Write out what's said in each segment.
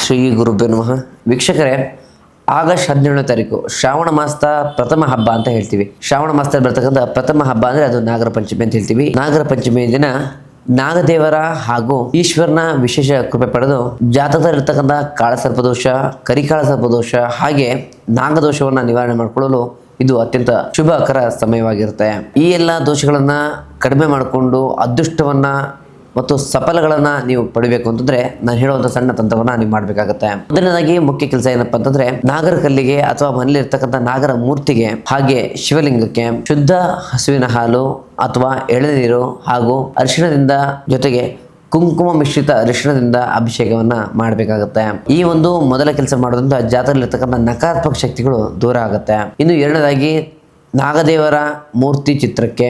ಶ್ರೀ ಗುರುಭ್ಯೋ ನಮಃ. ವೀಕ್ಷಕರೇ, ಆಗಸ್ಟ್ 17ನೇ ತಾರೀಕು ಶ್ರಾವಣ ಮಾಸದ ಪ್ರಥಮ ಹಬ್ಬ ಅಂತ ಹೇಳ್ತೀವಿ. ಶ್ರಾವಣ ಮಾಸದಲ್ಲಿ ಬರ್ತಕ್ಕಂಥ ಪ್ರಥಮ ಹಬ್ಬ ಅಂದರೆ ಅದು ನಾಗರ ಪಂಚಮಿ ಅಂತ ಹೇಳ್ತೀವಿ. ನಾಗರ ಪಂಚಮಿ ದಿನ ನಾಗದೇವರ ಹಾಗೂ ಈಶ್ವರನ ವಿಶೇಷ ಕೃಪೆ ಪಡೆದು ಜಾತಕದಲ್ಲಿರ್ತಕ್ಕಂಥ ಕಾಳಸರ್ಪದೋಷ, ಕರಿಕಾಳಸರ್ಪದೋಷ ಹಾಗೆ ನಾಗದೋಷವನ್ನು ನಿವಾರಣೆ ಮಾಡಿಕೊಳ್ಳಲು ಇದು ಅತ್ಯಂತ ಶುಭಕರ ಸಮಯವಾಗಿರುತ್ತೆ. ಈ ಎಲ್ಲ ದೋಷಗಳನ್ನು ಕಡಿಮೆ ಮಾಡಿಕೊಂಡು ಅದೃಷ್ಟವನ್ನ ಮತ್ತು ಸಫಲಗಳನ್ನ ನೀವು ಪಡಿಬೇಕು ಅಂತಂದ್ರೆ ನಾನು ಹೇಳುವಂತ ಸಣ್ಣ ತಂತ್ರವನ್ನ ನೀವು ಮಾಡಬೇಕಾಗುತ್ತೆ. ಮೊದಲನೇದಾಗಿ ಮುಖ್ಯ ಕೆಲಸ ಏನಪ್ಪಾ ಅಂತಂದ್ರೆ ನಾಗರ ಕಲ್ಲಿಗೆ ಅಥವಾ ಮನೇಲಿ ಇರ್ತಕ್ಕಂಥ ನಾಗರ ಮೂರ್ತಿಗೆ ಹಾಗೆ ಶಿವಲಿಂಗಕ್ಕೆ ಶುದ್ಧ ಹಸುವಿನ ಹಾಲು ಅಥವಾ ಎಳೆನೀರು ಹಾಗೂ ಅರಿಶಿಣದಿಂದ ಜೊತೆಗೆ ಕುಂಕುಮ ಮಿಶ್ರಿತ ಅರಿಶಿಣದಿಂದ ಅಭಿಷೇಕವನ್ನ ಮಾಡಬೇಕಾಗುತ್ತೆ. ಈ ಒಂದು ಮೊದಲ ಕೆಲಸ ಮಾಡೋದ್ರಿಂದ ಜಾತಕದಲ್ಲಿರ್ತಕ್ಕಂಥ ನಕಾರಾತ್ಮಕ ಶಕ್ತಿಗಳು ದೂರ ಆಗುತ್ತೆ. ಇನ್ನು ಎರಡನೇದಾಗಿ ನಾಗದೇವರ ಮೂರ್ತಿ ಚಿತ್ರಕ್ಕೆ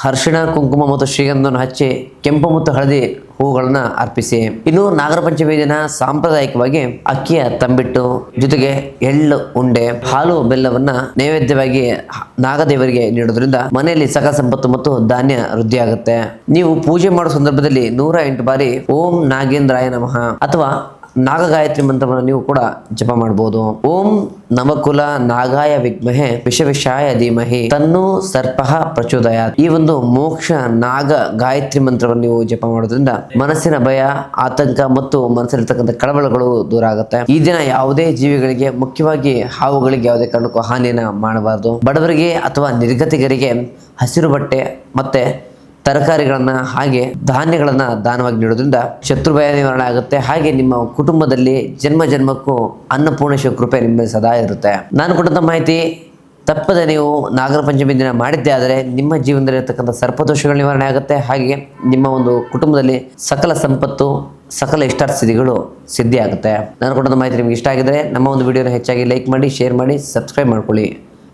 ಅರಿಶಿಣ, ಕುಂಕುಮ ಮತ್ತು ಶ್ರೀಗಂಧವನ್ನು ಹಚ್ಚಿ ಕೆಂಪು ಮತ್ತು ಹಳದಿ ಹೂಗಳನ್ನ ಅರ್ಪಿಸಿ. ಇನ್ನು ನಾಗರ ಪಂಚಮಿ ದಿನ ಸಾಂಪ್ರದಾಯಿಕವಾಗಿ ಅಕ್ಕಿಯ ತಂಬಿಟ್ಟು ಜೊತೆಗೆ ಎಳ್ಳು ಉಂಡೆ, ಹಾಲು, ಬೆಲ್ಲವನ್ನ ನೈವೇದ್ಯವಾಗಿ ನಾಗದೇವರಿಗೆ ನೀಡೋದ್ರಿಂದ ಮನೆಯಲ್ಲಿ ಸಕಲ ಸಂಪತ್ತು ಮತ್ತು ಧಾನ್ಯ ವೃದ್ಧಿಯಾಗುತ್ತೆ. ನೀವು ಪೂಜೆ ಮಾಡೋ ಸಂದರ್ಭದಲ್ಲಿ 108 ಬಾರಿ ಓಂ ನಾಗೇಂದ್ರಾಯ ನಮಃ ಅಥವಾ ನಾಗಗಾಯತ್ರಿ ಮಂತ್ರವನ್ನು ನೀವು ಕೂಡ ಜಪ ಮಾಡಬಹುದು. ಓಂ ನವಕುಲ ನಾಗಾಯ ವಿದ್ಮಹೆ ವಿಷವಿಷಾಯ ಧೀಮಹಿ ತನ್ನೋ ಸರ್ಪಃ ಪ್ರಚೋದಯಾತ್. ಈ ಒಂದು ಮೋಕ್ಷ ನಾಗ ಗಾಯತ್ರಿ ಮಂತ್ರವನ್ನು ನೀವು ಜಪ ಮಾಡೋದ್ರಿಂದ ಮನಸ್ಸಿನ ಭಯ, ಆತಂಕ ಮತ್ತು ಮನಸ್ಸಲ್ಲಿರ್ತಕ್ಕಂಥ ಕಳವಳಗಳು ದೂರ ಆಗುತ್ತೆ. ಈ ದಿನ ಯಾವುದೇ ಜೀವಿಗಳಿಗೆ, ಮುಖ್ಯವಾಗಿ ಹಾವುಗಳಿಗೆ ಯಾವುದೇ ಕಾರಣಕ್ಕೂ ಹಾನಿಯನ್ನ ಮಾಡಬಾರದು. ಬಡವರಿಗೆ ಅಥವಾ ನಿರ್ಗತಿಕರಿಗೆ ಹಸಿರು ಬಟ್ಟೆ ಮತ್ತೆ ತರಕಾರಿಗಳನ್ನ ಹಾಗೆ ಧಾನ್ಯಗಳನ್ನ ದಾನವಾಗಿ ನೀಡೋದ್ರಿಂದ ಶತ್ರು ಭಯ ನಿವಾರಣೆ ಆಗುತ್ತೆ. ಹಾಗೆ ನಿಮ್ಮ ಕುಟುಂಬದಲ್ಲಿ ಜನ್ಮ ಜನ್ಮಕ್ಕೂ ಅನ್ನಪೂರ್ಣೇಶ್ವರ ಕೃಪೆ ನಿಮ್ಮ ಸದಾ ಇರುತ್ತೆ. ನಾನು ಕೊಟ್ಟಂತ ಮಾಹಿತಿ ತಪ್ಪದೆ ನೀವು ನಾಗರ ಪಂಚಮಿ ದಿನ ಮಾಡಿದ್ದೇ ಆದರೆ ನಿಮ್ಮ ಜೀವನದಲ್ಲಿ ಇರತಕ್ಕಂಥ ಸರ್ಪದೋಷಗಳ ನಿವಾರಣೆ ಆಗುತ್ತೆ. ಹಾಗೆ ನಿಮ್ಮ ಒಂದು ಕುಟುಂಬದಲ್ಲಿ ಸಕಲ ಸಂಪತ್ತು, ಸಕಲ ಇಷ್ಟಾರ್ಥ ಸಿದ್ಧಿಗಳು ಸಿದ್ಧಿ ಆಗುತ್ತೆ. ನಾನು ಕೊಟ್ಟಂತ ಮಾಹಿತಿ ನಿಮ್ಗೆ ಇಷ್ಟ ಆಗಿದ್ರೆ ನಮ್ಮ ಒಂದು ವಿಡಿಯೋನ ಹೆಚ್ಚಾಗಿ ಲೈಕ್ ಮಾಡಿ, ಶೇರ್ ಮಾಡಿ, ಸಬ್ಸ್ಕ್ರೈಬ್ ಮಾಡ್ಕೊಳ್ಳಿ.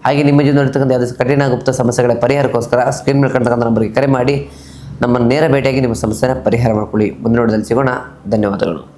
ಹಾಗೆ ನಿಮ್ಮ ಜೀವನದಲ್ಲಿ ಇರ್ತಕ್ಕಂಥ ಯಾವುದೇ ಕಠಿಣ ಗುಪ್ತ ಸಮಸ್ಯೆಗಳ ಪರಿಹಾರಕ್ಕೋಸ್ಕರ ಸ್ಕ್ರೀನ್ ಮೇಲೆ ಕಾಣ್ತಕ್ಕಂಥ ನಂಬರ್ಗೆ ಕರೆ ಮಾಡಿ ನಮ್ಮನ್ನು ನೇರ ಭೇಟಿಯಾಗಿ ನಿಮ್ಮ ಸಮಸ್ಯೆನ ಪರಿಹಾರ ಮಾಡ್ಕೊಳ್ಳಿ. ಮುಂದಿನ ವಿಡಿಯೋದಲ್ಲಿ ಸಿಗೋಣ. ಧನ್ಯವಾದಗಳು.